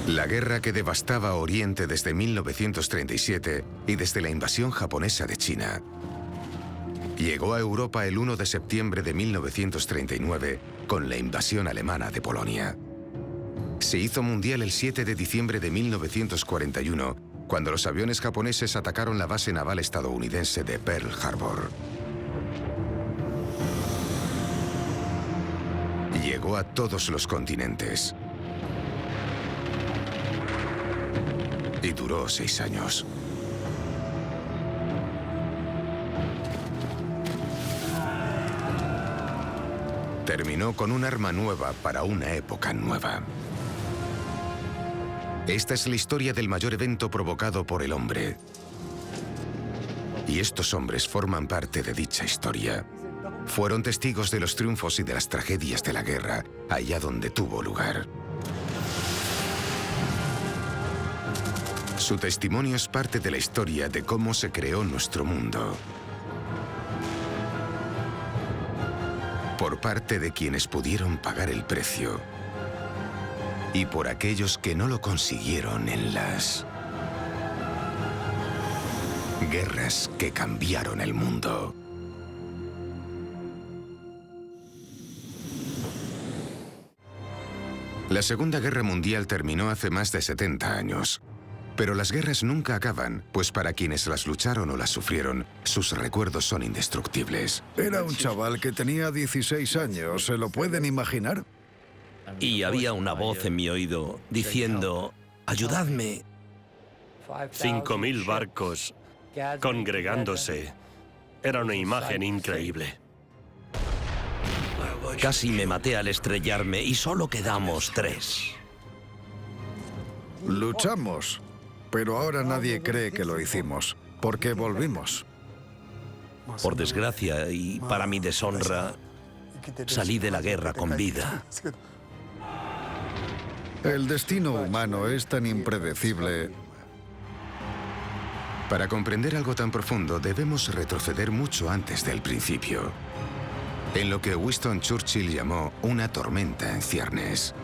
La guerra que devastaba Oriente desde 1937 y desde la invasión japonesa de China llegó a Europa el 1 de septiembre de 1939 con la invasión alemana de Polonia. Se hizo mundial el 7 de diciembre de 1941, cuando los aviones japoneses atacaron la base naval estadounidense de Pearl Harbor. Llegó a todos los continentes. Y duró 6 años. Terminó con un arma nueva para una época nueva. Esta es la historia del mayor evento provocado por el hombre. Y estos hombres forman parte de dicha historia. Fueron testigos de los triunfos y de las tragedias de la guerra, allá donde tuvo lugar. Su testimonio es parte de la historia de cómo se creó nuestro mundo. Por parte de quienes pudieron pagar el precio. Y por aquellos que no lo consiguieron en las guerras que cambiaron el mundo. La Segunda Guerra Mundial terminó hace más de 70 años. Pero las guerras nunca acaban, pues para quienes las lucharon o las sufrieron, sus recuerdos son indestructibles. Era un chaval que tenía 16 años, ¿se lo pueden imaginar? Y había una voz en mi oído diciendo, ayudadme. 5.000 barcos congregándose. Era una imagen increíble. Casi me maté al estrellarme y solo quedamos 3. Luchamos, pero ahora nadie cree que lo hicimos, porque volvimos. Por desgracia y para mi deshonra, salí de la guerra con vida. El destino humano es tan impredecible. Para comprender algo tan profundo, debemos retroceder mucho antes del principio, en lo que Winston Churchill llamó una tormenta en ciernes.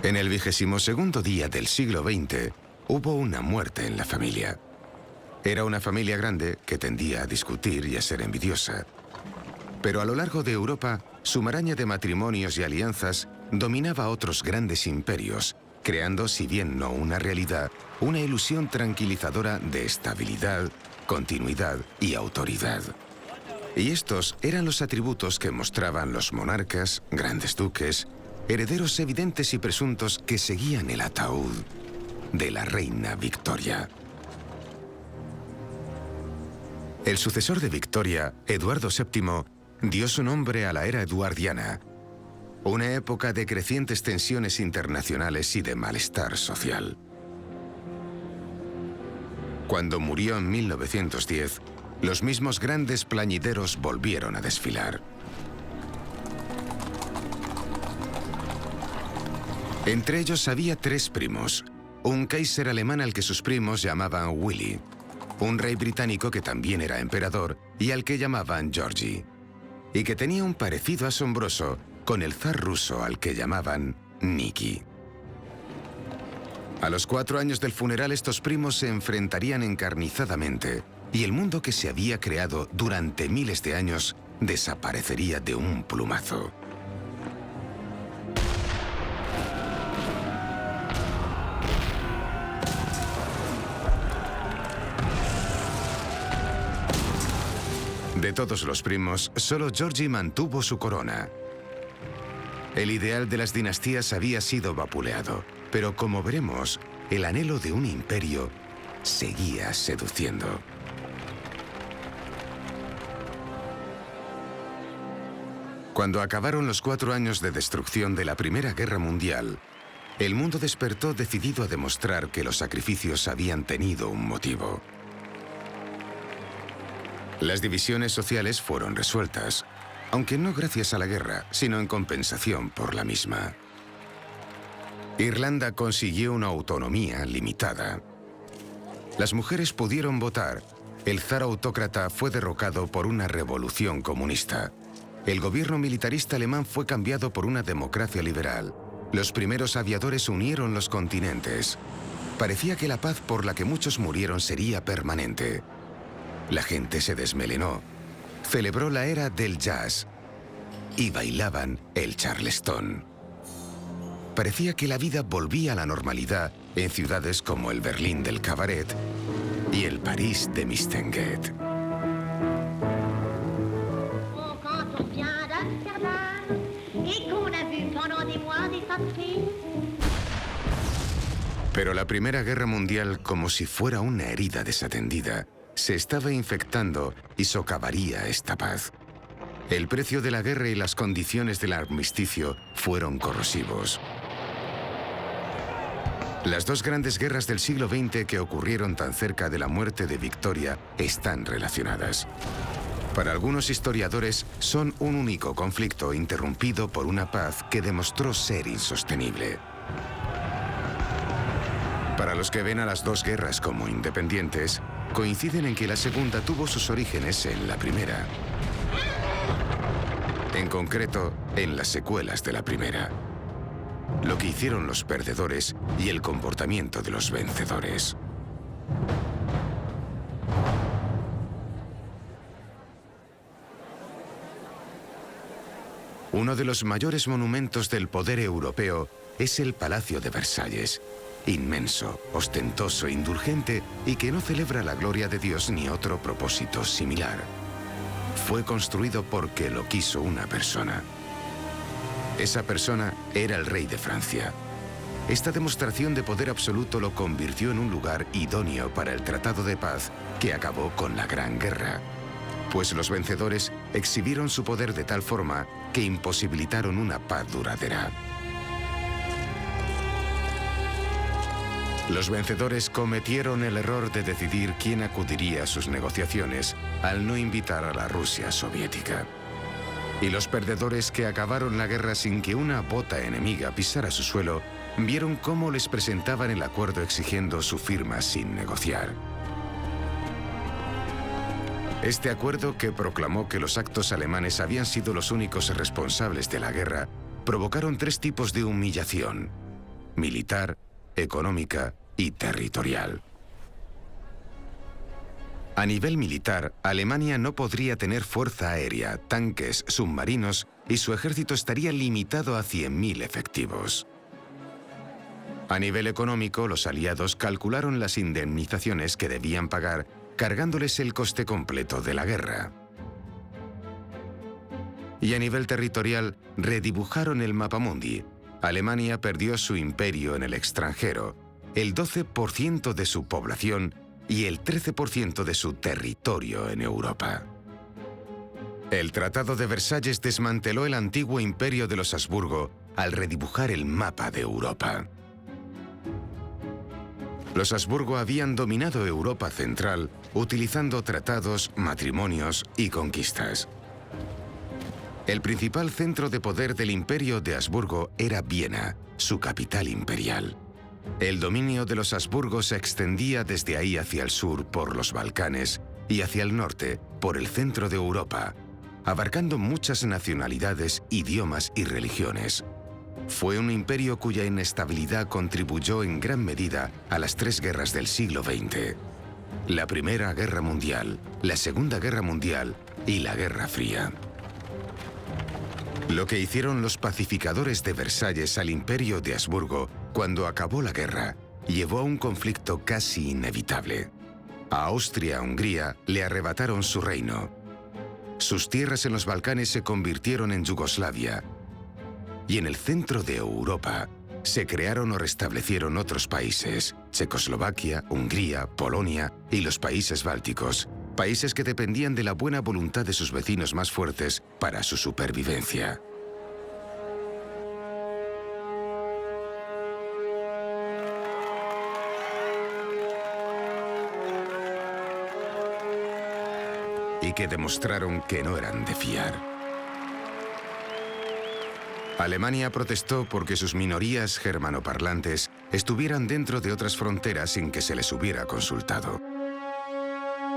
En el 22º día del siglo XX, hubo una muerte en la familia. Era una familia grande que tendía a discutir y a ser envidiosa. Pero a lo largo de Europa, su maraña de matrimonios y alianzas dominaba a otros grandes imperios, creando, si bien no una realidad, una ilusión tranquilizadora de estabilidad, continuidad y autoridad. Y estos eran los atributos que mostraban los monarcas, grandes duques, herederos evidentes y presuntos que seguían el ataúd de la reina Victoria. El sucesor de Victoria, Eduardo VII, dio su nombre a la era eduardiana, una época de crecientes tensiones internacionales y de malestar social. Cuando murió en 1910, los mismos grandes plañideros volvieron a desfilar. Entre ellos había 3 primos, un Kaiser alemán al que sus primos llamaban Willy, un rey británico que también era emperador y al que llamaban Georgi, y que tenía un parecido asombroso con el zar ruso al que llamaban Nikki. A los 4 años del funeral, estos primos se enfrentarían encarnizadamente y el mundo que se había creado durante miles de años desaparecería de un plumazo. De todos los primos, solo Georgi mantuvo su corona. El ideal de las dinastías había sido vapuleado, pero como veremos, el anhelo de un imperio seguía seduciendo. Cuando acabaron los 4 años de destrucción de la Primera Guerra Mundial, el mundo despertó decidido a demostrar que los sacrificios habían tenido un motivo. Las divisiones sociales fueron resueltas, aunque no gracias a la guerra, sino en compensación por la misma. Irlanda consiguió una autonomía limitada. Las mujeres pudieron votar, el zar autócrata fue derrocado por una revolución comunista. El gobierno militarista alemán fue cambiado por una democracia liberal. Los primeros aviadores unieron los continentes. Parecía que la paz por la que muchos murieron sería permanente. La gente se desmelenó, celebró la era del jazz y bailaban el charleston. Parecía que la vida volvía a la normalidad en ciudades como el Berlín del cabaret y el París de Mistinguett. Pero la Primera Guerra Mundial, como si fuera una herida desatendida, se estaba infectando y socavaría esta paz. El precio de la guerra y las condiciones del armisticio fueron corrosivos. Las dos grandes guerras del siglo XX que ocurrieron tan cerca de la muerte de Victoria están relacionadas. Para algunos historiadores, son un único conflicto interrumpido por una paz que demostró ser insostenible. Para los que ven a las dos guerras como independientes, coinciden en que la segunda tuvo sus orígenes en la primera. En concreto, en las secuelas de la primera. Lo que hicieron los perdedores y el comportamiento de los vencedores. Uno de los mayores monumentos del poder europeo es el Palacio de Versalles. Inmenso, ostentoso, indulgente y que no celebra la gloria de Dios ni otro propósito similar. Fue construido porque lo quiso una persona. Esa persona era el rey de Francia. Esta demostración de poder absoluto lo convirtió en un lugar idóneo para el Tratado de Paz que acabó con la Gran Guerra, pues los vencedores exhibieron su poder de tal forma que imposibilitaron una paz duradera. Los vencedores cometieron el error de decidir quién acudiría a sus negociaciones al no invitar a la Rusia soviética. Y los perdedores, que acabaron la guerra sin que una bota enemiga pisara su suelo, vieron cómo les presentaban el acuerdo exigiendo su firma sin negociar. Este acuerdo, que proclamó que los actos alemanes habían sido los únicos responsables de la guerra, provocaron tres tipos de humillación: militar, económica y territorial. A nivel militar, Alemania no podría tener fuerza aérea, tanques, submarinos y su ejército estaría limitado a 100.000 efectivos. A nivel económico, los aliados calcularon las indemnizaciones que debían pagar, cargándoles el coste completo de la guerra. Y a nivel territorial, redibujaron el mapamundi. Alemania perdió su imperio en el extranjero, el 12% de su población y el 13% de su territorio en Europa. El Tratado de Versalles desmanteló el antiguo imperio de los Habsburgo al redibujar el mapa de Europa. Los Habsburgo habían dominado Europa central utilizando tratados, matrimonios y conquistas. El principal centro de poder del imperio de Habsburgo era Viena, su capital imperial. El dominio de los Habsburgo se extendía desde ahí hacia el sur por los Balcanes y hacia el norte por el centro de Europa, abarcando muchas nacionalidades, idiomas y religiones. Fue un imperio cuya inestabilidad contribuyó en gran medida a las tres guerras del siglo XX: la Primera Guerra Mundial, la Segunda Guerra Mundial y la Guerra Fría. Lo que hicieron los pacificadores de Versalles al imperio de Habsburgo cuando acabó la guerra llevó a un conflicto casi inevitable. A Austria-Hungría le arrebataron su reino. Sus tierras en los Balcanes se convirtieron en Yugoslavia. Y en el centro de Europa se crearon o restablecieron otros países: Checoslovaquia, Hungría, Polonia y los países bálticos, países que dependían de la buena voluntad de sus vecinos más fuertes para su supervivencia. Y que demostraron que no eran de fiar. Alemania protestó porque sus minorías germanoparlantes estuvieran dentro de otras fronteras sin que se les hubiera consultado.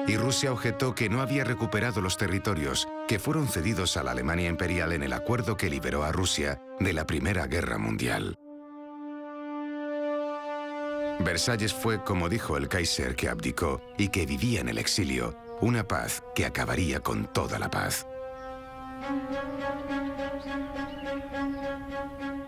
y Rusia objetó que no había recuperado los territorios que fueron cedidos a la Alemania imperial en el acuerdo que liberó a Rusia de la Primera Guerra Mundial. Versalles fue, como dijo el Kaiser que abdicó y que vivía en el exilio, una paz que acabaría con toda la paz.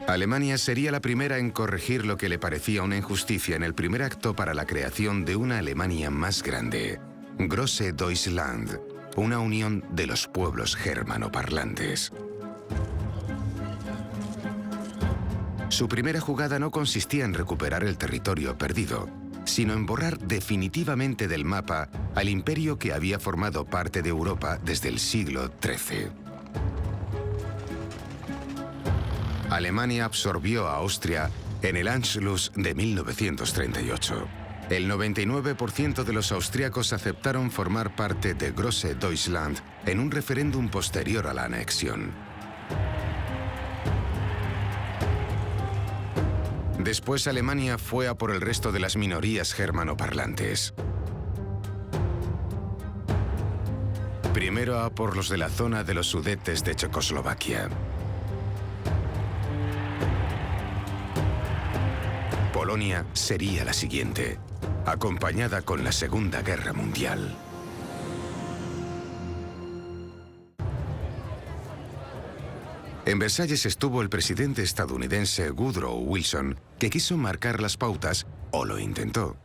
Alemania sería la primera en corregir lo que le parecía una injusticia en el primer acto para la creación de una Alemania más grande, Große Deutschland, una unión de los pueblos germanoparlantes. Su primera jugada no consistía en recuperar el territorio perdido, sino en borrar definitivamente del mapa al imperio que había formado parte de Europa desde el siglo XIII. Alemania absorbió a Austria en el Anschluss de 1938. El 99% de los austríacos aceptaron formar parte de Große Deutschland en un referéndum posterior a la anexión. Después Alemania fue a por el resto de las minorías germanoparlantes. Primero a por los de la zona de los Sudetes de Checoslovaquia. Polonia sería la siguiente, acompañada con la Segunda Guerra Mundial. En Versalles estuvo el presidente estadounidense Woodrow Wilson, que quiso marcar las pautas, o lo intentó.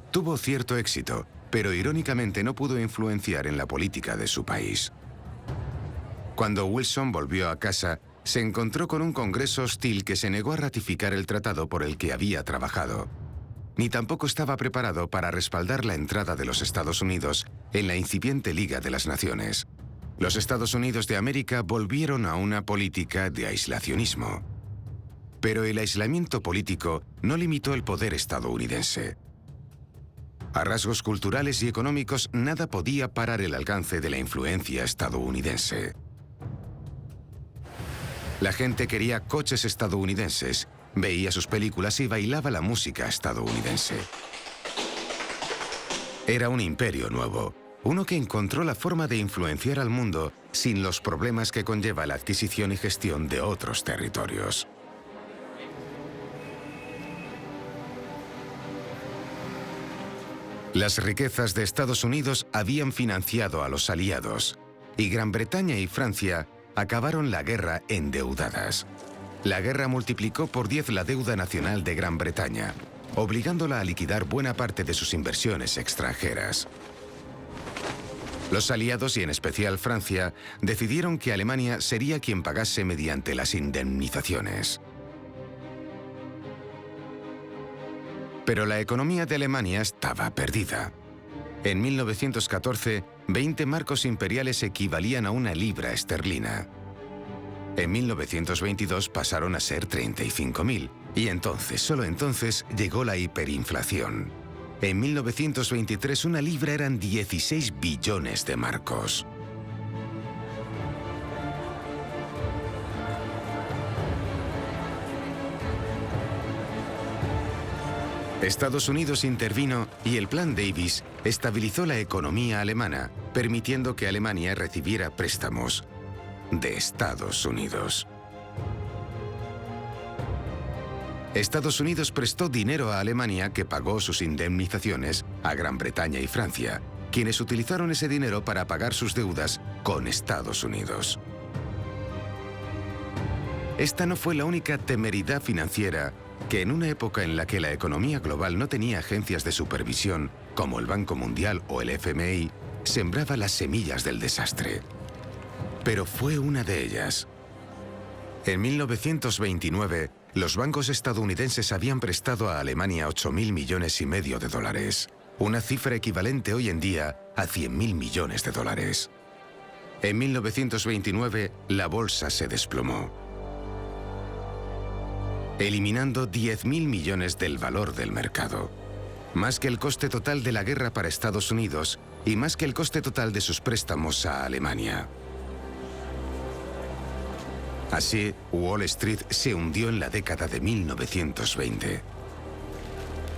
Tuvo cierto éxito, pero irónicamente no pudo influenciar en la política de su país. Cuando Wilson volvió a casa, se encontró con un Congreso hostil que se negó a ratificar el tratado por el que había trabajado. Ni tampoco estaba preparado para respaldar la entrada de los Estados Unidos en la incipiente Liga de las Naciones. Los Estados Unidos de América volvieron a una política de aislacionismo. Pero el aislamiento político no limitó el poder estadounidense. A rasgos culturales y económicos, nada podía parar el alcance de la influencia estadounidense. La gente quería coches estadounidenses, veía sus películas y bailaba la música estadounidense. Era un imperio nuevo. Uno que encontró la forma de influenciar al mundo sin los problemas que conlleva la adquisición y gestión de otros territorios. Las riquezas de Estados Unidos habían financiado a los aliados, y Gran Bretaña y Francia acabaron la guerra endeudadas. La guerra multiplicó por 10 la deuda nacional de Gran Bretaña, obligándola a liquidar buena parte de sus inversiones extranjeras. Los aliados, y en especial Francia, decidieron que Alemania sería quien pagase mediante las indemnizaciones. Pero la economía de Alemania estaba perdida. En 1914, 20 marcos imperiales equivalían a una libra esterlina. En 1922 pasaron a ser 35.000, y entonces, solo entonces, llegó la hiperinflación. En 1923 una libra eran 16 billones de marcos. Estados Unidos intervino y el Plan Davis estabilizó la economía alemana, permitiendo que Alemania recibiera préstamos de Estados Unidos. Estados Unidos prestó dinero a Alemania, que pagó sus indemnizaciones a Gran Bretaña y Francia, quienes utilizaron ese dinero para pagar sus deudas con Estados Unidos. Esta no fue la única temeridad financiera que, en una época en la que la economía global no tenía agencias de supervisión como el Banco Mundial o el FMI, sembraba las semillas del desastre. Pero fue una de ellas. En 1929, los bancos estadounidenses habían prestado a Alemania 8.000 millones y medio de dólares, una cifra equivalente hoy en día a 100.000 millones de dólares. En 1929, la bolsa se desplomó, eliminando 10.000 millones del valor del mercado, más que el coste total de la guerra para Estados Unidos y más que el coste total de sus préstamos a Alemania. Así, Wall Street se hundió en la década de 1920.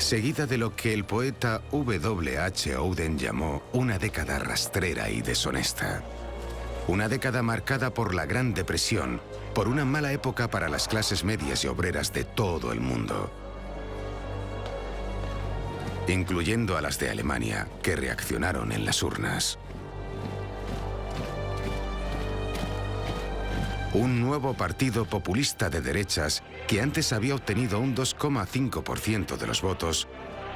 seguida de lo que el poeta W.H. Auden llamó una década rastrera y deshonesta. Una década marcada por la Gran Depresión, por una mala época para las clases medias y obreras de todo el mundo, incluyendo a las de Alemania, que reaccionaron en las urnas. Un nuevo partido populista de derechas, que antes había obtenido un 2,5% de los votos,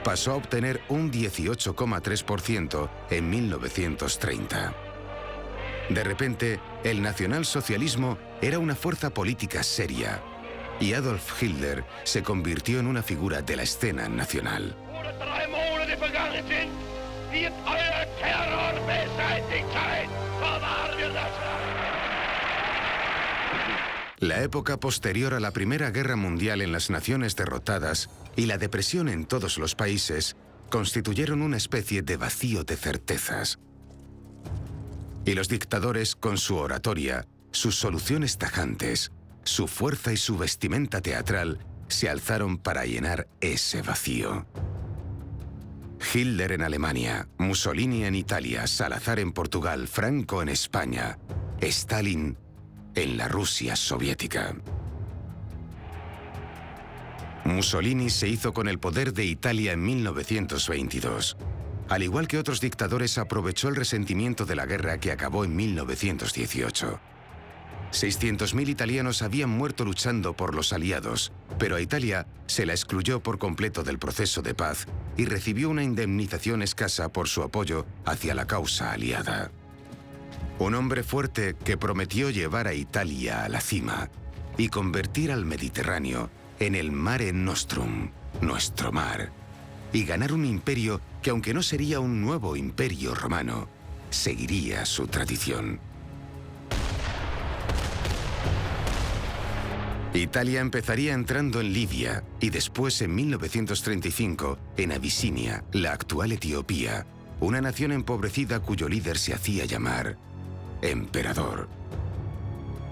pasó a obtener un 18,3% en 1930. De repente, el nacionalsocialismo era una fuerza política seria, y Adolf Hitler se convirtió en una figura de la escena nacional. La época posterior a la Primera Guerra Mundial en las naciones derrotadas y la depresión en todos los países constituyeron una especie de vacío de certezas. Y los dictadores, con su oratoria, sus soluciones tajantes, su fuerza y su vestimenta teatral, se alzaron para llenar ese vacío. Hitler en Alemania, Mussolini en Italia, Salazar en Portugal, Franco en España, Stalin en la Rusia soviética. Mussolini se hizo con el poder de Italia en 1922. Al igual que otros dictadores, aprovechó el resentimiento de la guerra que acabó en 1918. 600.000 italianos habían muerto luchando por los aliados, pero a Italia se la excluyó por completo del proceso de paz y recibió una indemnización escasa por su apoyo hacia la causa aliada. Un hombre fuerte que prometió llevar a Italia a la cima y convertir al Mediterráneo en el Mare Nostrum, nuestro mar, y ganar un imperio que, aunque no sería un nuevo imperio romano, seguiría su tradición. Italia empezaría entrando en Libia y después, en 1935, en Abisinia, la actual Etiopía, una nación empobrecida cuyo líder se hacía llamar emperador.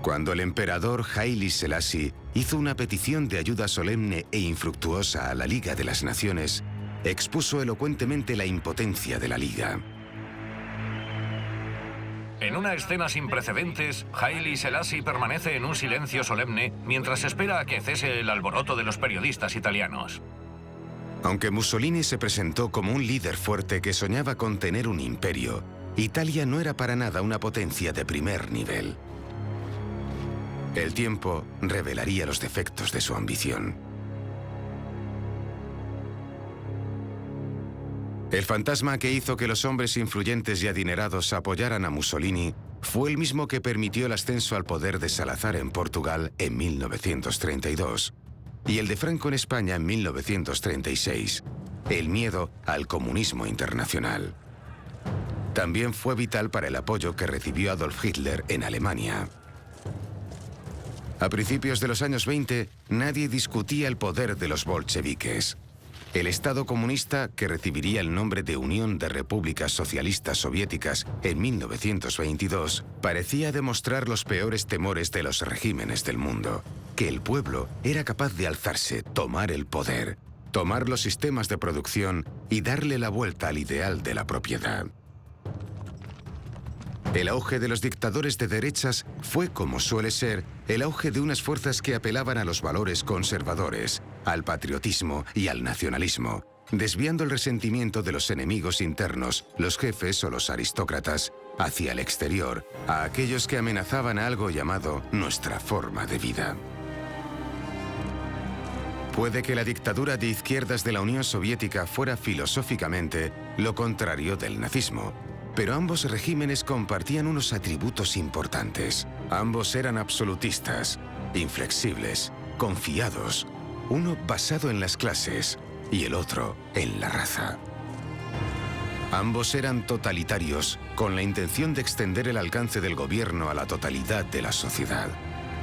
Cuando el emperador Haile Selassie hizo una petición de ayuda solemne e infructuosa a la Liga de las Naciones, expuso elocuentemente la impotencia de la Liga. En una escena sin precedentes, Haile Selassie permanece en un silencio solemne mientras espera a que cese el alboroto de los periodistas italianos. Aunque Mussolini se presentó como un líder fuerte que soñaba con tener un imperio, Italia no era para nada una potencia de primer nivel. El tiempo revelaría los defectos de su ambición. El fantasma que hizo que los hombres influyentes y adinerados apoyaran a Mussolini fue el mismo que permitió el ascenso al poder de Salazar en Portugal en 1932 y el de Franco en España en 1936, el miedo al comunismo internacional. También fue vital para el apoyo que recibió Adolf Hitler en Alemania. A principios de los años 20, nadie discutía el poder de los bolcheviques. El Estado comunista, que recibiría el nombre de Unión de Repúblicas Socialistas Soviéticas en 1922, parecía demostrar los peores temores de los regímenes del mundo: que el pueblo era capaz de alzarse, tomar el poder, tomar los sistemas de producción y darle la vuelta al ideal de la propiedad. El auge de los dictadores de derechas fue, como suele ser, el auge de unas fuerzas que apelaban a los valores conservadores, al patriotismo y al nacionalismo, desviando el resentimiento de los enemigos internos, los jefes o los aristócratas, hacia el exterior, a aquellos que amenazaban a algo llamado nuestra forma de vida. Puede que la dictadura de izquierdas de la Unión Soviética fuera filosóficamente lo contrario del nazismo, pero ambos regímenes compartían unos atributos importantes. Ambos eran absolutistas, inflexibles, confiados, uno basado en las clases y el otro en la raza. Ambos eran totalitarios, con la intención de extender el alcance del gobierno a la totalidad de la sociedad.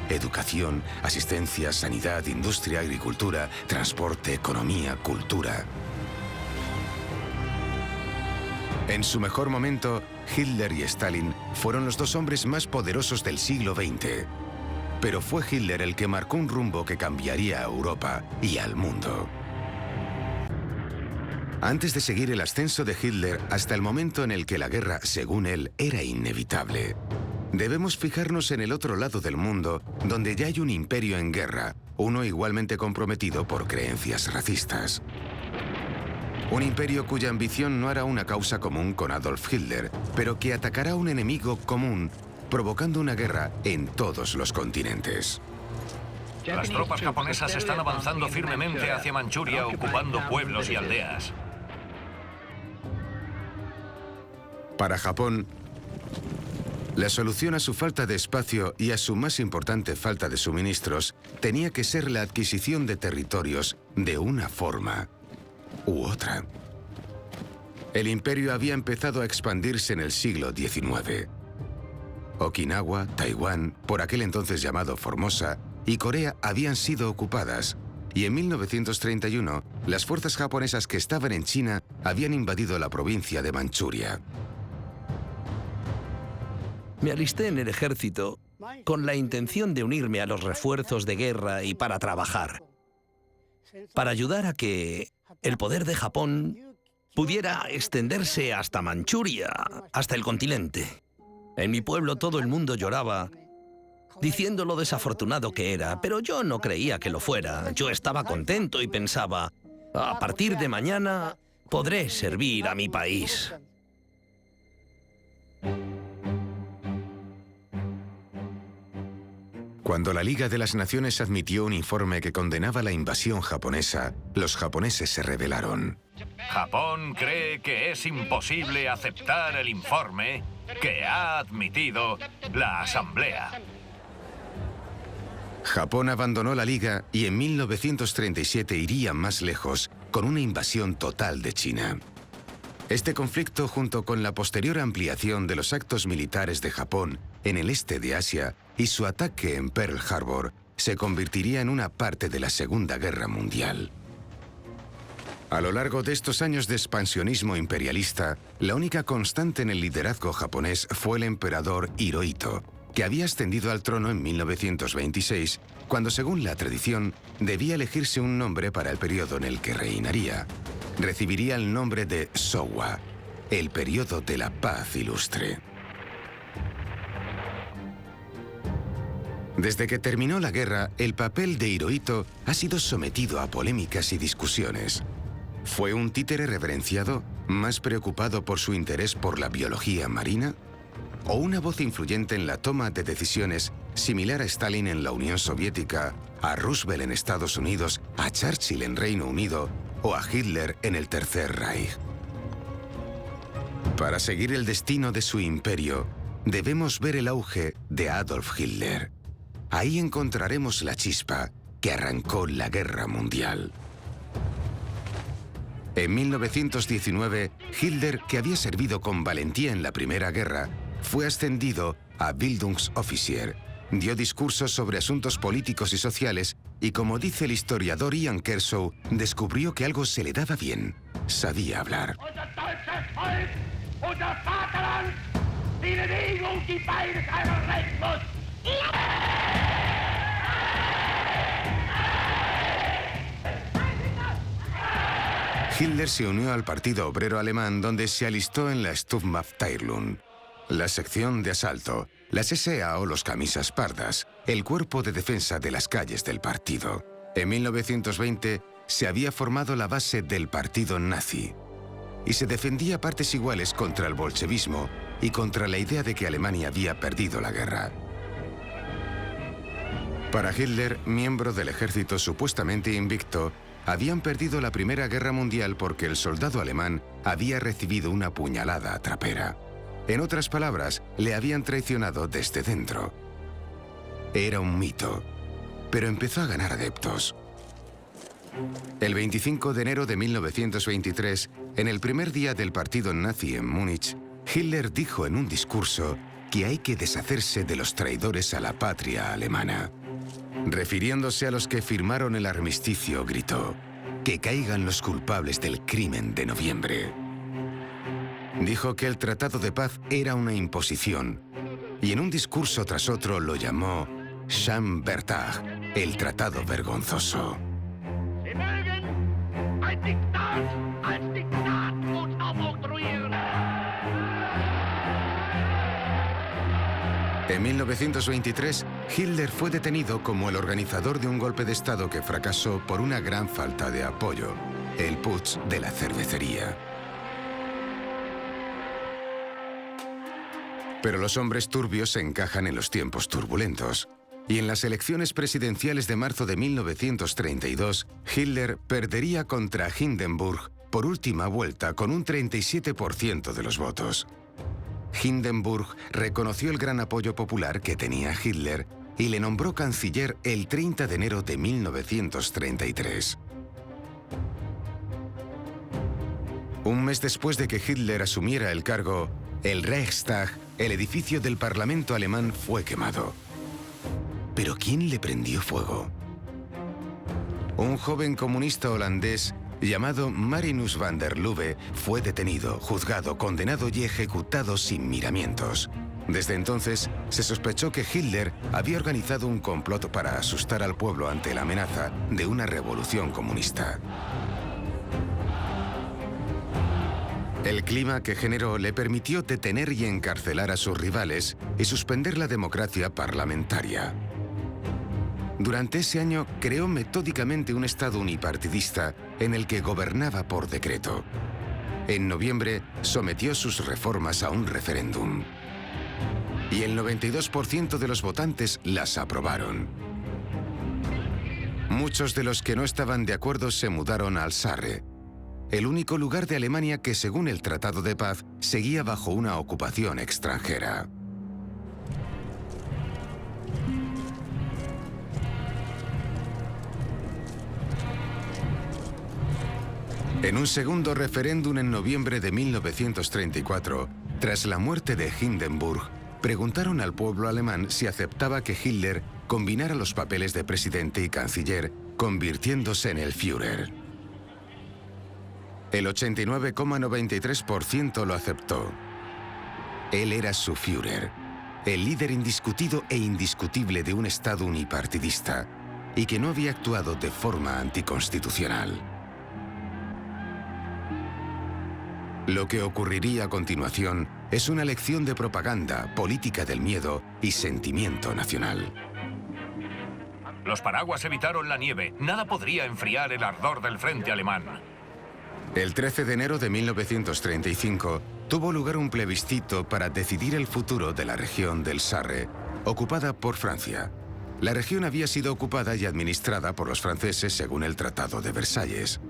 Educación, asistencia, sanidad, industria, agricultura, transporte, economía, cultura. En su mejor momento, Hitler y Stalin fueron los dos hombres más poderosos del siglo XX. Pero fue Hitler el que marcó un rumbo que cambiaría a Europa y al mundo. Antes de seguir el ascenso de Hitler hasta el momento en el que la guerra, según él, era inevitable, debemos fijarnos en el otro lado del mundo, donde ya hay un imperio en guerra, uno igualmente comprometido por creencias racistas. Un imperio cuya ambición no hará una causa común con Adolf Hitler, pero que atacará a un enemigo común, provocando una guerra en todos los continentes. Las tropas japonesas están avanzando firmemente hacia Manchuria, ocupando pueblos y aldeas. Para Japón, la solución a su falta de espacio y a su más importante falta de suministros tenía que ser la adquisición de territorios de una forma u otra. El imperio había empezado a expandirse en el siglo XIX. Okinawa, Taiwán, por aquel entonces llamado Formosa, y Corea habían sido ocupadas, y en 1931 las fuerzas japonesas que estaban en China habían invadido la provincia de Manchuria. Me alisté en el ejército con la intención de unirme a los refuerzos de guerra y para trabajar, para ayudar a que el poder de Japón pudiera extenderse hasta Manchuria, hasta el continente. En mi pueblo todo el mundo lloraba, diciendo lo desafortunado que era, pero yo no creía que lo fuera. Yo estaba contento y pensaba, a partir de mañana podré servir a mi país. Cuando la Liga de las Naciones admitió un informe que condenaba la invasión japonesa, los japoneses se rebelaron. Japón cree que es imposible aceptar el informe que ha admitido la Asamblea. Japón abandonó la Liga y en 1937 iría más lejos con una invasión total de China. Este conflicto, junto con la posterior ampliación de los actos militares de Japón en el este de Asia y su ataque en Pearl Harbor, se convertiría en una parte de la Segunda Guerra Mundial. A lo largo de estos años de expansionismo imperialista, la única constante en el liderazgo japonés fue el emperador Hirohito, que había ascendido al trono en 1926, cuando, según la tradición, debía elegirse un nombre para el periodo en el que reinaría. Recibiría el nombre de Showa, el periodo de la paz ilustre. Desde que terminó la guerra, el papel de Hirohito ha sido sometido a polémicas y discusiones. ¿Fue un títere reverenciado, más preocupado por su interés por la biología marina? ¿O una voz influyente en la toma de decisiones, similar a Stalin en la Unión Soviética, a Roosevelt en Estados Unidos, a Churchill en Reino Unido o a Hitler en el Tercer Reich? Para seguir el destino de su imperio, debemos ver el auge de Adolf Hitler. Ahí encontraremos la chispa que arrancó la Guerra Mundial. En 1919, Hitler, que había servido con valentía en la Primera Guerra, fue ascendido a Bildungsoffizier, dio discursos sobre asuntos políticos y sociales y, como dice el historiador Ian Kershaw, descubrió que algo se le daba bien: sabía hablar. Hitler se unió al Partido Obrero Alemán, donde se alistó en la Sturmabteilung, la sección de asalto, las SA o los camisas pardas, el cuerpo de defensa de las calles del partido. En 1920 se había formado la base del partido nazi y se defendía a partes iguales contra el bolchevismo y contra la idea de que Alemania había perdido la guerra. Para Hitler, miembro del ejército supuestamente invicto, habían perdido la Primera Guerra Mundial porque el soldado alemán había recibido una puñalada trapera. En otras palabras, le habían traicionado desde dentro. Era un mito, pero empezó a ganar adeptos. El 25 de enero de 1923, en el primer día del partido nazi en Múnich, Hitler dijo en un discurso que hay que deshacerse de los traidores a la patria alemana. Refiriéndose a los que firmaron el armisticio, gritó: «Que caigan los culpables del crimen de noviembre». Dijo que el tratado de paz era una imposición, y en un discurso tras otro lo llamó Schambertag, el tratado vergonzoso. En 1923, Hitler fue detenido como el organizador de un golpe de Estado que fracasó por una gran falta de apoyo, el putsch de la cervecería. Pero los hombres turbios se encajan en los tiempos turbulentos. Y en las elecciones presidenciales de marzo de 1932, Hitler perdería contra Hindenburg por última vuelta con un 37% de los votos. Hindenburg reconoció el gran apoyo popular que tenía Hitler y le nombró canciller el 30 de enero de 1933. Un mes después de que Hitler asumiera el cargo, el Reichstag, el edificio del Parlamento alemán, fue quemado. ¿Pero quién le prendió fuego? Un joven comunista holandés llamado Marinus van der Lubbe fue detenido, juzgado, condenado y ejecutado sin miramientos. Desde entonces, se sospechó que Hitler había organizado un complot para asustar al pueblo ante la amenaza de una revolución comunista. El clima que generó le permitió detener y encarcelar a sus rivales y suspender la democracia parlamentaria. Durante ese año creó metódicamente un Estado unipartidista en el que gobernaba por decreto. En noviembre sometió sus reformas a un referéndum. Y el 92% de los votantes las aprobaron. Muchos de los que no estaban de acuerdo se mudaron al Sarre, el único lugar de Alemania que, según el Tratado de Paz, seguía bajo una ocupación extranjera. En un segundo referéndum en noviembre de 1934, tras la muerte de Hindenburg, preguntaron al pueblo alemán si aceptaba que Hitler combinara los papeles de presidente y canciller, convirtiéndose en el Führer. El 89,93% lo aceptó. Él era su Führer, el líder indiscutido e indiscutible de un Estado unipartidista, y que no había actuado de forma anticonstitucional. Lo que ocurriría a continuación es una lección de propaganda, política del miedo y sentimiento nacional. Los paraguas evitaron la nieve. Nada podría enfriar el ardor del frente alemán. El 13 de enero de 1935 tuvo lugar un plebiscito para decidir el futuro de la región del Sarre, ocupada por Francia. La región había sido ocupada y administrada por los franceses según el Tratado de Versalles.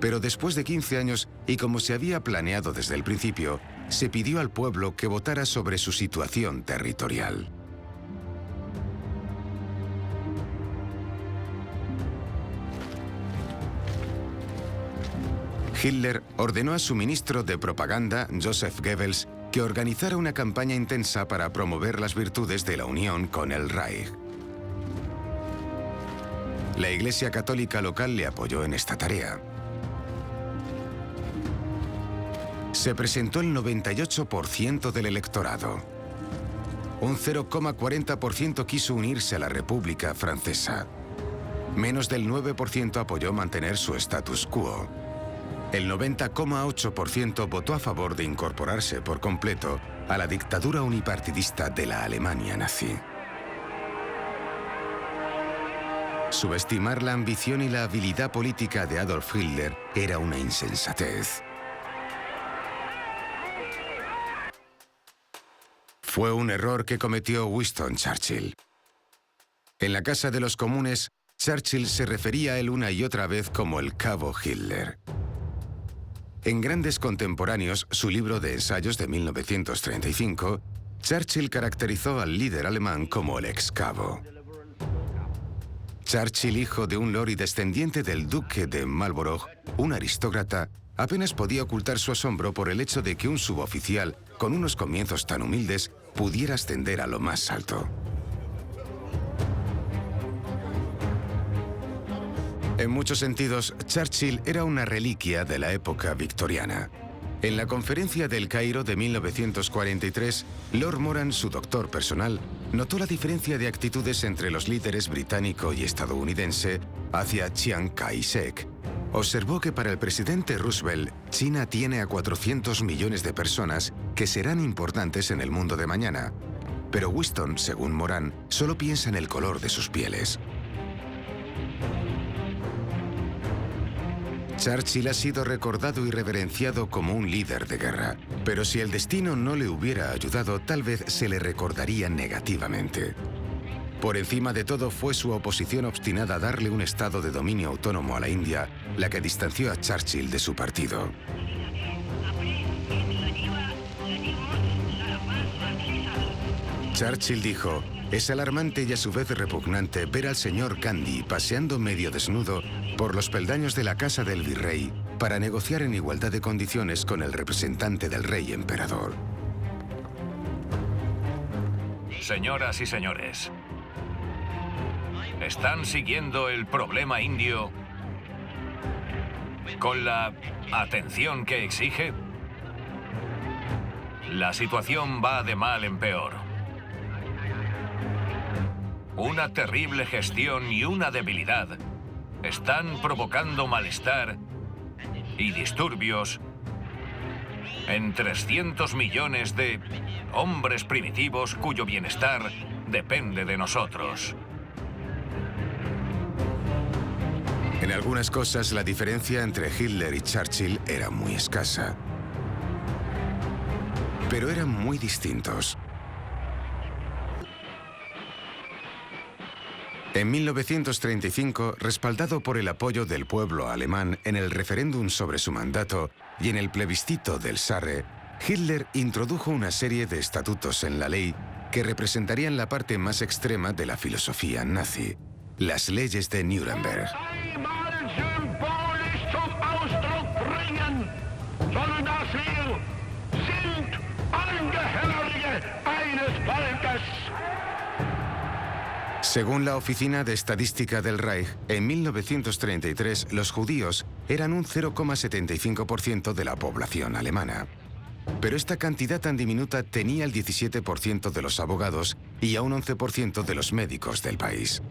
Pero después de 15 años, y como se había planeado desde el principio, se pidió al pueblo que votara sobre su situación territorial. Hitler ordenó a su ministro de propaganda, Joseph Goebbels, que organizara una campaña intensa para promover las virtudes de la unión con el Reich. La Iglesia Católica local le apoyó en esta tarea. Se presentó el 98% del electorado. Un 0,40% quiso unirse a la República Francesa. Menos del 9% apoyó mantener su status quo. El 90,8% votó a favor de incorporarse por completo a la dictadura unipartidista de la Alemania nazi. Subestimar la ambición y la habilidad política de Adolf Hitler era una insensatez. Fue un error que cometió Winston Churchill. En la Casa de los Comunes, Churchill se refería a él una y otra vez como el Cabo Hitler. En Grandes Contemporáneos, su libro de ensayos de 1935, Churchill caracterizó al líder alemán como el ex-cabo. Churchill, hijo de un lord y descendiente del duque de Marlborough, un aristócrata, apenas podía ocultar su asombro por el hecho de que un suboficial, con unos comienzos tan humildes, pudiera ascender a lo más alto. En muchos sentidos, Churchill era una reliquia de la época victoriana. En la conferencia del Cairo de 1943, Lord Moran, su doctor personal, notó la diferencia de actitudes entre los líderes británico y estadounidense hacia Chiang Kai-shek. Observó que para el presidente Roosevelt, China tiene a 400 millones de personas que serán importantes en el mundo de mañana. Pero Winston, según Moran, solo piensa en el color de sus pieles. Churchill ha sido recordado y reverenciado como un líder de guerra, pero si el destino no le hubiera ayudado, tal vez se le recordaría negativamente. Por encima de todo fue su oposición obstinada a darle un estado de dominio autónomo a la India, la que distanció a Churchill de su partido. Churchill dijo: «Es alarmante y a su vez repugnante ver al señor Gandhi paseando medio desnudo por los peldaños de la casa del virrey para negociar en igualdad de condiciones con el representante del rey emperador». Señoras y señores, ¿están siguiendo el problema indio con la atención que exige? La situación va de mal en peor. Una terrible gestión y una debilidad están provocando malestar y disturbios en 300 millones de hombres primitivos cuyo bienestar depende de nosotros. En algunas cosas, la diferencia entre Hitler y Churchill era muy escasa. Pero eran muy distintos. En 1935, respaldado por el apoyo del pueblo alemán en el referéndum sobre su mandato y en el plebiscito del Sarre, Hitler introdujo una serie de estatutos en la ley que representarían la parte más extrema de la filosofía nazi, las leyes de Nuremberg. Según la Oficina de Estadística del Reich, en 1933 los judíos eran un 0,75% de la población alemana. Pero esta cantidad tan diminuta tenía el 17% de los abogados y a un 11% de los médicos del país.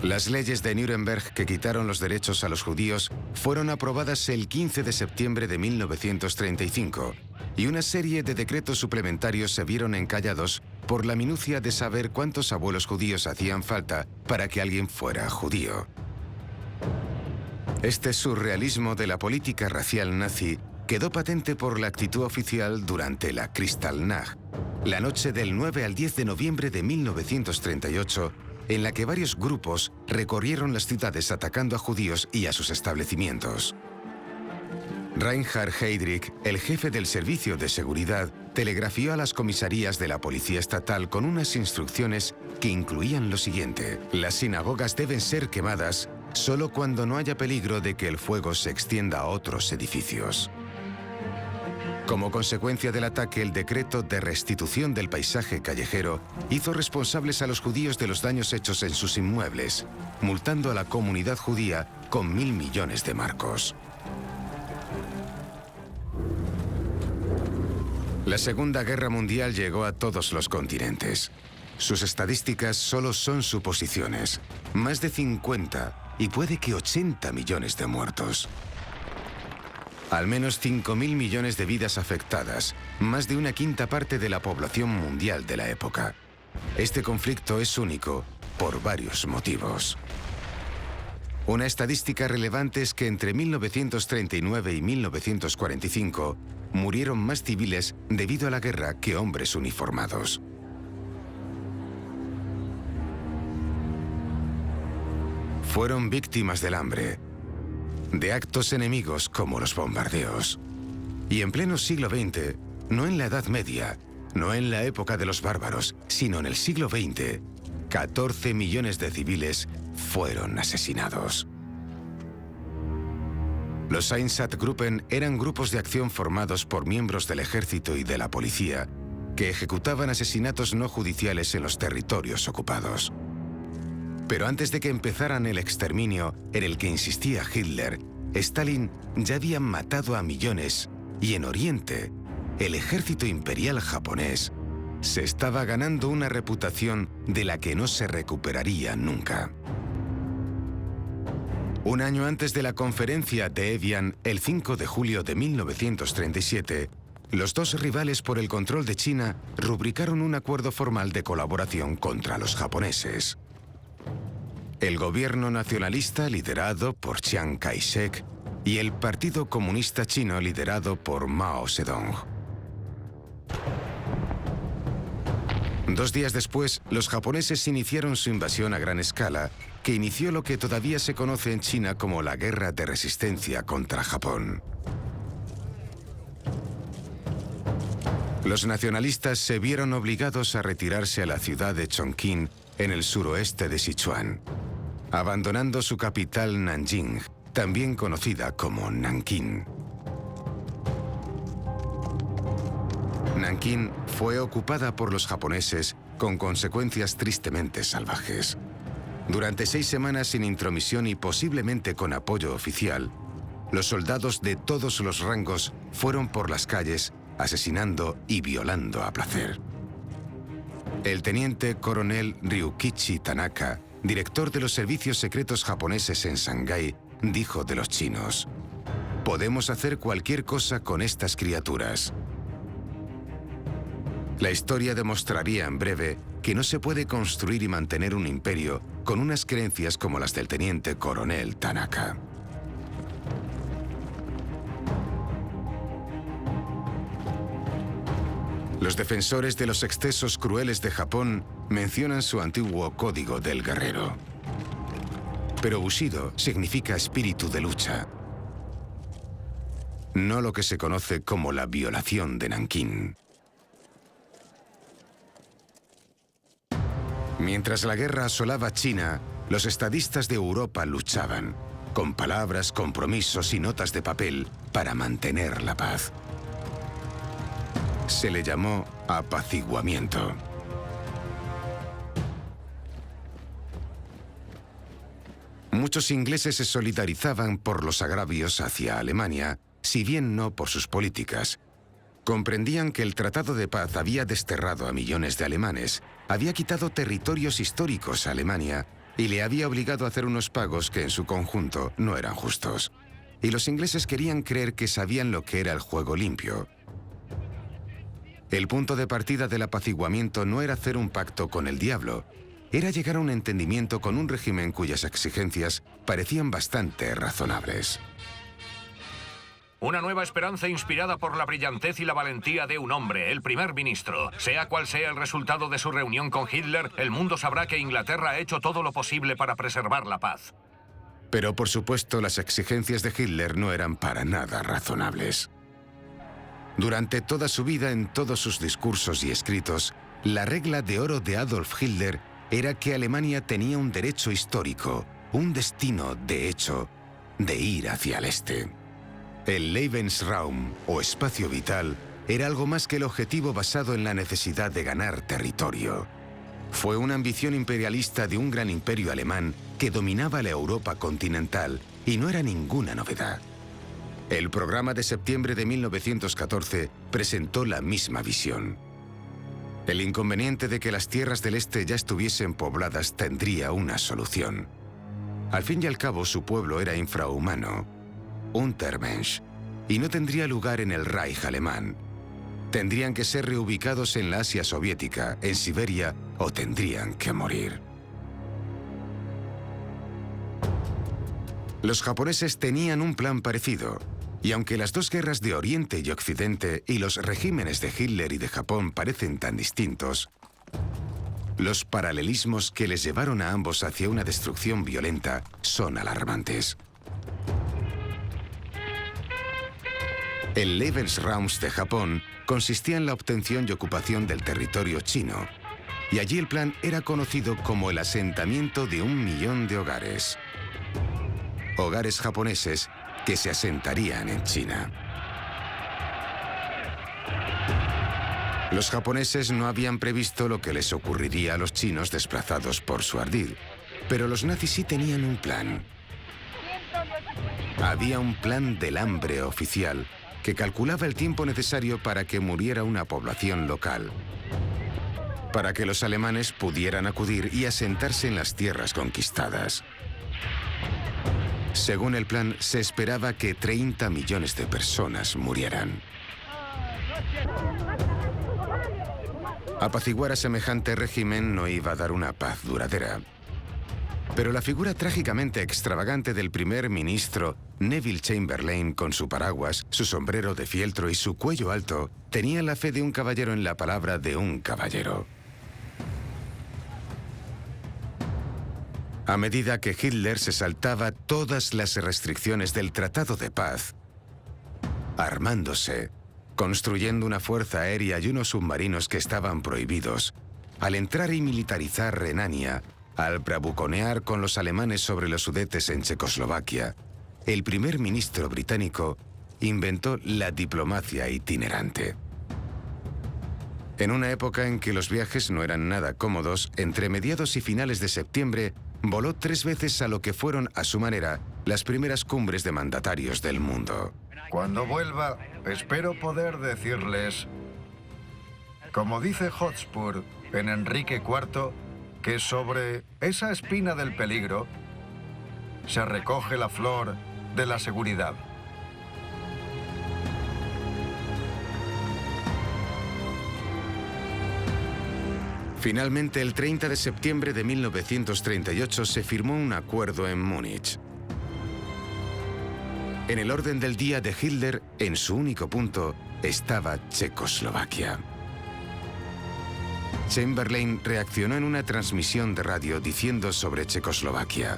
Las leyes de Nuremberg que quitaron los derechos a los judíos fueron aprobadas el 15 de septiembre de 1935 y una serie de decretos suplementarios se vieron encallados por la minucia de saber cuántos abuelos judíos hacían falta para que alguien fuera judío. Este surrealismo de la política racial nazi quedó patente por la actitud oficial durante la Kristallnacht, la noche del 9 al 10 de noviembre de 1938, en la que varios grupos recorrieron las ciudades atacando a judíos y a sus establecimientos. Reinhard Heydrich, el jefe del Servicio de Seguridad, telegrafió a las comisarías de la Policía Estatal con unas instrucciones que incluían lo siguiente: las sinagogas deben ser quemadas solo cuando no haya peligro de que el fuego se extienda a otros edificios. Como consecuencia del ataque, el decreto de restitución del paisaje callejero hizo responsables a los judíos de los daños hechos en sus inmuebles, multando a la comunidad judía con 1.000 millones de marcos. La Segunda Guerra Mundial llegó a todos los continentes. Sus estadísticas solo son suposiciones. Más de 50 y puede que 80 millones de muertos. Al menos 5.000 millones de vidas afectadas, más de una quinta parte de la población mundial de la época. Este conflicto es único por varios motivos. Una estadística relevante es que entre 1939 y 1945 murieron más civiles debido a la guerra que hombres uniformados. Fueron víctimas del hambre, de actos enemigos como los bombardeos. Y en pleno siglo XX, no en la Edad Media, no en la época de los bárbaros, sino en el siglo XX, 14 millones de civiles fueron asesinados. Los Einsatzgruppen eran grupos de acción formados por miembros del ejército y de la policía que ejecutaban asesinatos no judiciales en los territorios ocupados. Pero antes de que empezaran el exterminio en el que insistía Hitler, Stalin ya había matado a millones y en Oriente, el ejército imperial japonés se estaba ganando una reputación de la que no se recuperaría nunca. Un año antes de la conferencia de Evian, el 5 de julio de 1937, los dos rivales por el control de China rubricaron un acuerdo formal de colaboración contra los japoneses. El gobierno nacionalista liderado por Chiang Kai-shek y el Partido Comunista Chino liderado por Mao Zedong. 2 días después, los japoneses iniciaron su invasión a gran escala, que inició lo que todavía se conoce en China como la Guerra de Resistencia contra Japón. Los nacionalistas se vieron obligados a retirarse a la ciudad de Chongqing, en el suroeste de Sichuan, abandonando su capital Nanjing, también conocida como Nankín. Nankín fue ocupada por los japoneses con consecuencias tristemente salvajes. Durante 6 semanas sin intromisión y posiblemente con apoyo oficial, los soldados de todos los rangos fueron por las calles asesinando y violando a placer. El teniente coronel Ryukichi Tanaka, director de los servicios secretos japoneses en Shanghái, dijo de los chinos: «Podemos hacer cualquier cosa con estas criaturas». La historia demostraría en breve que no se puede construir y mantener un imperio con unas creencias como las del teniente coronel Tanaka. Los defensores de los excesos crueles de Japón mencionan su antiguo código del guerrero. Pero Bushido significa espíritu de lucha, no lo que se conoce como la violación de Nankín. Mientras la guerra asolaba China, los estadistas de Europa luchaban, con palabras, compromisos y notas de papel, para mantener la paz. Se le llamó apaciguamiento. Muchos ingleses se solidarizaban por los agravios hacia Alemania, si bien no por sus políticas. Comprendían que el Tratado de Paz había desterrado a millones de alemanes, había quitado territorios históricos a Alemania y le había obligado a hacer unos pagos que en su conjunto no eran justos. Y los ingleses querían creer que sabían lo que era el juego limpio. El punto de partida del apaciguamiento no era hacer un pacto con el diablo, era llegar a un entendimiento con un régimen cuyas exigencias parecían bastante razonables. Una nueva esperanza inspirada por la brillantez y la valentía de un hombre, el primer ministro. Sea cual sea el resultado de su reunión con Hitler, el mundo sabrá que Inglaterra ha hecho todo lo posible para preservar la paz. Pero por supuesto las exigencias de Hitler no eran para nada razonables. Durante toda su vida, en todos sus discursos y escritos, la regla de oro de Adolf Hitler era que Alemania tenía un derecho histórico, un destino de hecho, de ir hacia el este. El Lebensraum, o espacio vital, era algo más que el objetivo basado en la necesidad de ganar territorio. Fue una ambición imperialista de un gran imperio alemán que dominaba la Europa continental y no era ninguna novedad. El programa de septiembre de 1914 presentó la misma visión. El inconveniente de que las tierras del este ya estuviesen pobladas tendría una solución. Al fin y al cabo, su pueblo era infrahumano, Untermensch, y no tendría lugar en el Reich alemán. Tendrían que ser reubicados en la Asia soviética, en Siberia, o tendrían que morir. Los japoneses tenían un plan parecido, y aunque las dos guerras de Oriente y Occidente y los regímenes de Hitler y de Japón parecen tan distintos, los paralelismos que les llevaron a ambos hacia una destrucción violenta son alarmantes. El Lebensraum de Japón consistía en la obtención y ocupación del territorio chino, y allí el plan era conocido como el asentamiento de 1 millón de hogares. Hogares japoneses que se asentarían en China. Los japoneses no habían previsto lo que les ocurriría a los chinos desplazados por su ardid, pero los nazis sí tenían un plan. Había un plan del hambre oficial que calculaba el tiempo necesario para que muriera una población local, para que los alemanes pudieran acudir y asentarse en las tierras conquistadas. Según el plan, se esperaba que 30 millones de personas murieran. Apaciguar a semejante régimen no iba a dar una paz duradera. Pero la figura trágicamente extravagante del primer ministro Neville Chamberlain, con su paraguas, su sombrero de fieltro y su cuello alto, tenía la fe de un caballero en la palabra de un caballero. A medida que Hitler se saltaba todas las restricciones del Tratado de Paz, armándose, construyendo una fuerza aérea y unos submarinos que estaban prohibidos, al entrar y militarizar Renania, al bravuconear con los alemanes sobre los Sudetes en Checoslovaquia, el primer ministro británico inventó la diplomacia itinerante. En una época en que los viajes no eran nada cómodos, entre mediados y finales de septiembre, voló 3 veces a lo que fueron, a su manera, las primeras cumbres de mandatarios del mundo. Cuando vuelva, espero poder decirles, como dice Hotspur en Enrique IV, que sobre esa espina del peligro se recoge la flor de la seguridad. Finalmente, el 30 de septiembre de 1938 se firmó un acuerdo en Múnich. En el orden del día de Hitler, en su único punto, estaba Checoslovaquia. Chamberlain reaccionó en una transmisión de radio diciendo sobre Checoslovaquia: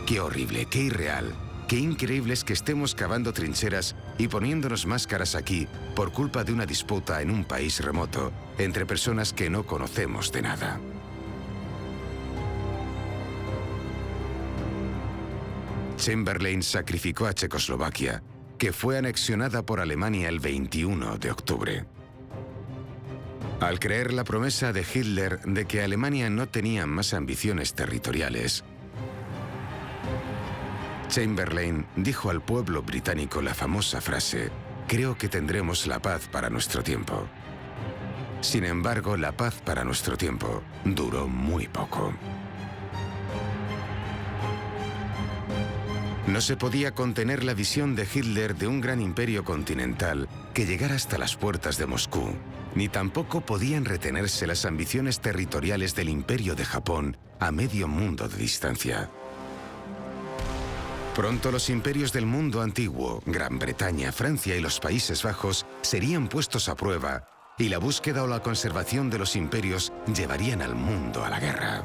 «Qué horrible, qué irreal, qué increíble es que estemos cavando trincheras y poniéndonos máscaras aquí por culpa de una disputa en un país remoto entre personas que no conocemos de nada». Chamberlain sacrificó a Checoslovaquia, que fue anexionada por Alemania el 21 de octubre. Al creer la promesa de Hitler de que Alemania no tenía más ambiciones territoriales, Chamberlain dijo al pueblo británico la famosa frase: «Creo que tendremos la paz para nuestro tiempo». Sin embargo, la paz para nuestro tiempo duró muy poco. No se podía contener la visión de Hitler de un gran imperio continental que llegara hasta las puertas de Moscú, ni tampoco podían retenerse las ambiciones territoriales del imperio de Japón a medio mundo de distancia. Pronto los imperios del mundo antiguo, Gran Bretaña, Francia y los Países Bajos, serían puestos a prueba, y la búsqueda o la conservación de los imperios llevarían al mundo a la guerra.